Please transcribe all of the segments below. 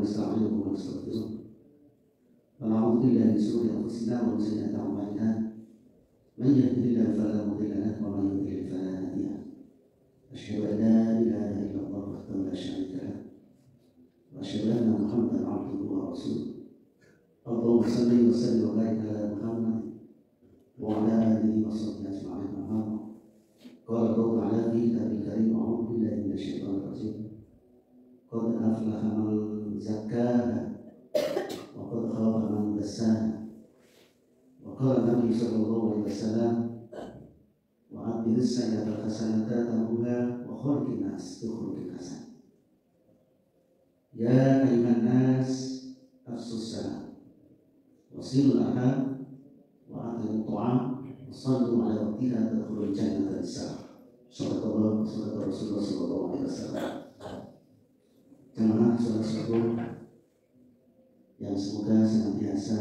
ونستعينه ونستغفره ونعوذ بالله من شرور أنفسنا ومن سيئات أعمالنا من يهده الله فلا مضل له ومن يضلل فلا هادي له أشهد أن لا إله إلا الله وحده لا شريك له وأشهد أن محمدا عبده ورسوله اللهم صل وسلم وبارك على محمد وعلى آله وصحبه أجمعين أما بعد قال الله تعالى في كتابه الكريم أعوذ بالله من الشيطان الرجيم قد أفلح من زكاها وقد خاب من دساها وقال النبي صلى الله عليه وسلم وعبد السيئة الحسنة تمحوها وخلق الناس بخلق الحسن يا أيها الناس أفشوا السلام وصلوا الأرحام وأطعموا الطعام وصلوا على وقتها تدخلوا الجنة بالسلام صدق الله وصدق رسول الله صلى الله عليه وسلم. Jemaah saudara-saudaraku yang semoga senantiasa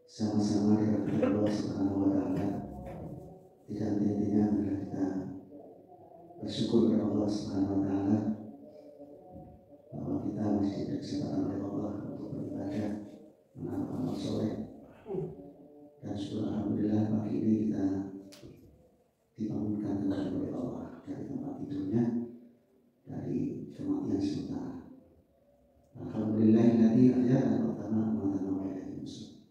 sama-sama dirahmati Allah Subhanahu wa taala. Tidak henti-hentinya adalah kita bersyukur kepada Allah Subhanahu wa taala bahwa kita masih diberi kesempatan oleh Allah untuk beribadah, menambah amal soleh. Dan syukur alhamdulillah pagi ini kita dibangunkan kembali oleh Allah dari tempat tidurnya, dari kematian sementara. Alhamdulillahilladzi ahyana wa tamatana wa ilaihi nusyur.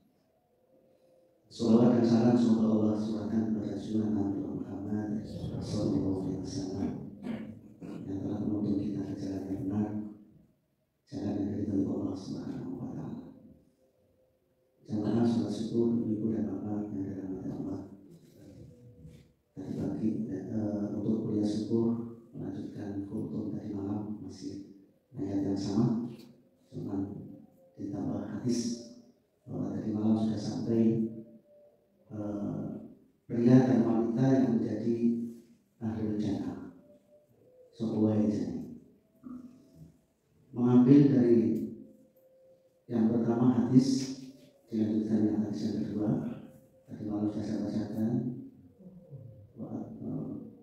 Salawat dan salam semoga Allah surahkan kepada Rasulullah Nabi Muhammad sallallahu alaihi wasallam yang telah menuntun kita ke jalan yang benar, jalan yang diridhoi Allah Subhanahu wa taala. Jamaah salat syukur ibu dan bapak yang dirahmati Allah. Tadi pagi untuk kuliah syukur melanjutkan khutbah tadi malam masih ayat yang sama, cuma ditambah hadis bahwa tadi malam sudah sampai pria dan wanita yang menjadi ahlul jannah, sebuah jannah. Mengambil dari yang pertama hadis, dilanjutkan yang hadis yang kedua. Tadi malam sudah saya bacakan.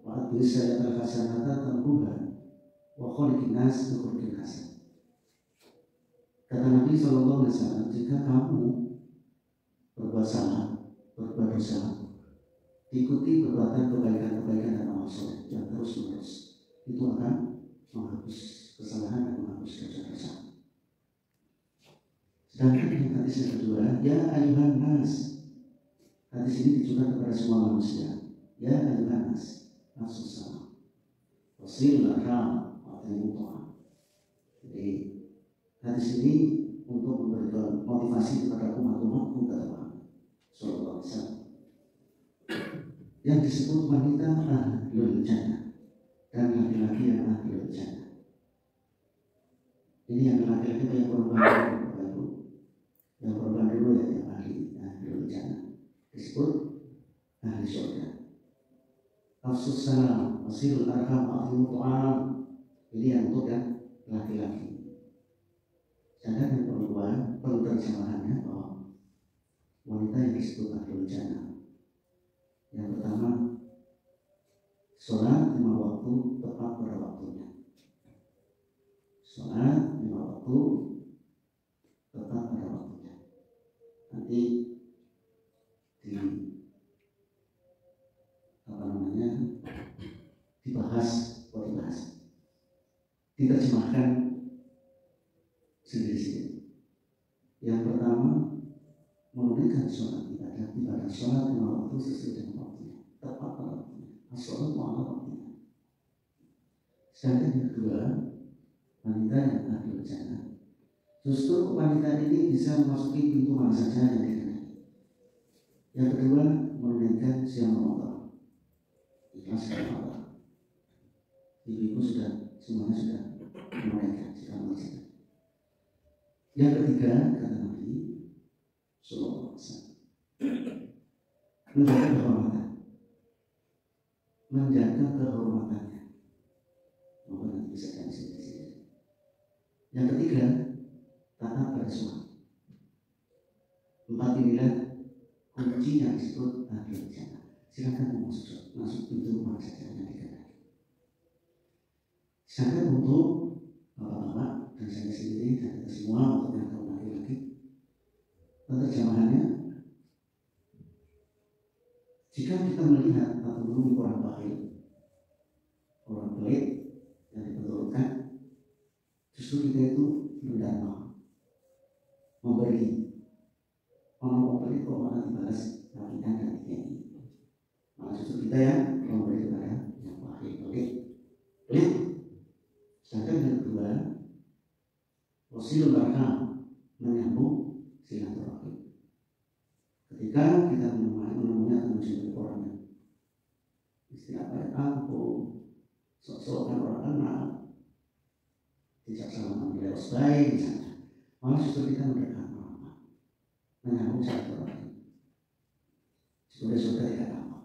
Wa'ad bisa al-hasanata tamhuha wa khaliqin nas bi khuluqin hasan. Kata Nabi sallallahu alaihi wasallam, jika kamu berbuat salah, berbuat dosa, diikuti perbuatan kebaikan-kebaikan dan amal soleh yang terus-menerus, itu akan menghapus kesalahan dan menghapus dosa-dosa. Sedangkan yang hadis yang kedua, ya ayuhan nas, hadis ini ditujukan kepada semua manusia. Ya ayuhan nas, nafsus salam, wasilul arham, wa'ataimu ta'am. Jadi hadis ini untuk memberikan motivasi kepada umat-umatku kata Muhammad sallallahu alaihi wasallam. Yang disebut wanita ahlul jannah dan laki-laki yang ahlul jannah. Ini yang laki-laki yang korban dulu, yang korban dulu ya, yang ahlul jannah disebut ahli surga. Nafsus salam, wasilul arham, wa'ataimu ta'am. Ini yang untuk yang laki-laki. Sedangkan yang perempuan, penerjemahannya bahwa wanita yang disebut ahlul jannah. Yang pertama, sholat 5 waktu tepat pada waktunya. Sholat 5 waktu tepat pada waktunya. Nanti diterjemahkan sendiri-sendiri. Yang pertama, menunaikan sholat ibadah sholat 5 waktu sesuai dengan waktunya, tepat pada waktunya. Sholat ala waktunya. Sedangkan yang kedua, wanita yang ahlul jannah. Justru wanita ini bisa memasuki pintu mana saja yang dikehendaki. Yang kedua, menunaikan siang Ramadan. Ikhlas kepada Allah. Ibu-ibu semuanya sudah menunaikan, sudah melaksanakan. Yang ketiga, kata Nabi sallallahu alaihi wasallam, menjaga kehormatan. Menjaga kehormatannya. Maka nanti bisa kan sendiri. Yang ketiga, taat pada suami. 4 inilah kunci yang disebut ahlul jannah. Silakan masuk pintu mana saja yang dikehendaki. Sedangkan untuk bapak-bapak dan saya sendiri dan kita semua untuk yang kaum laki-laki. Terjemahannya, jika kita melihat atau menunggu orang bakhil, orang pelit yang dibetulkan, justru kita itu menderma, memberi. Orang pelit kok malah dibalas rakyat dan ini. Malah justru kita yang memberi kepada yang bakhil, pelit. Sedangkan yang kedua, wasilul arham, menyambung silaturahim. Ketika kita menemui atau menjumpai orang yang istilah baik aku, sok-sokan orang kenal, tidak salah menilai baik misalnya, malah justru kita mendekat orang, menyambung silaturahim. Sudah tidak apa,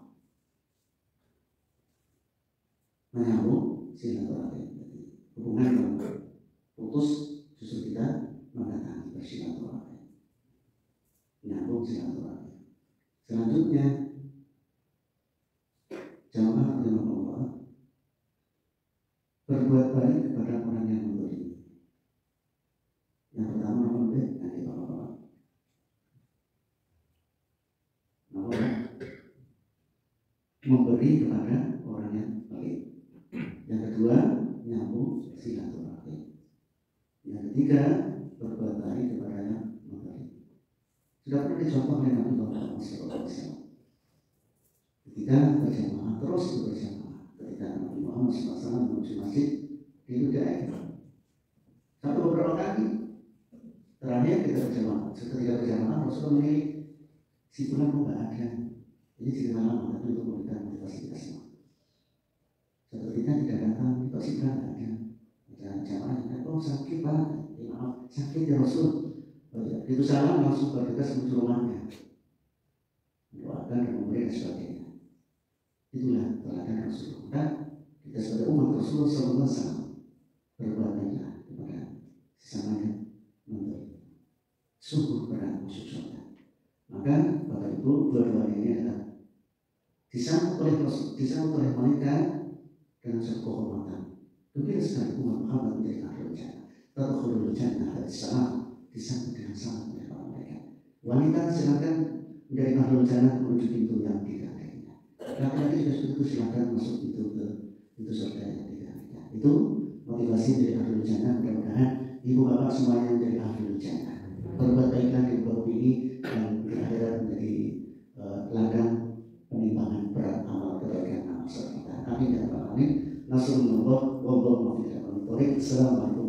menyambung silaturahim. Hubungan yang putus justru kita mendatangi bersilaturahim, menyambung silaturahim. Selanjutnya, jamaah Allah berbuat baik kepada orang yang memberi. Yang pertama memberi, nanti bapak-bapak. Memberi kepada orang yang baik. Yang kedua, nyambung silaturahim. Yang ketiga, berbuat baik kepada yang memberi. Sudah pernah dicontoh oleh Nabi Muhammad SAW. Ketika berjamaah, terus berjamaah. Ketika Nabi Muhammad SAW menuju masjid di daerah, sampai beberapa kali. Terakhir kita berjamaah. Ketika berjamaah, Rasulullah memilih si pulang kok nggak ada. Ini cerita lama, tapi untuk memberikan motivasi kita semua. Sepertinya tidak datang, itu sih nggak ada. Dan jamaah oh sakit pak, ya, maaf sakit ya Rasul. Oh, ya. Itu salam langsung bergegas menuju rumahnya, mendoakan dan memberi dan sebagainya. Itulah teladan Rasulullah. Dan kita sebagai umat Rasulullah SAW berbuat baiklah kepada sesamanya, memberi, sungguh berat masuk surga. Maka Bapak Ibu, dua-duanya ini adalah disambut oleh malaikat dengan suatu kehormatan. Begitu sekali umat Muhammad menjadi ahlul jannah. Tadkhulul jannah al-salam, disambut dengan salam oleh para malaikat. Wanita silakan menjadi ahlul jannah menuju pintu yang tidak lainnya. Laki-laki juga silakan masuk pintu surga yang tidak lainnya. Itu motivasi dari ahlul jannah. Mudah-mudahan ibu bapak semuanya menjadi ahlul jannah. Berbuat baiklah di muka bumi ini dan di akhirat menjadi ladang penimbangan berat amal kebaikan amal kita. Amin ya rabbal alamin. Nasrullah, wallahu muwaffiq. Assalamualaikum.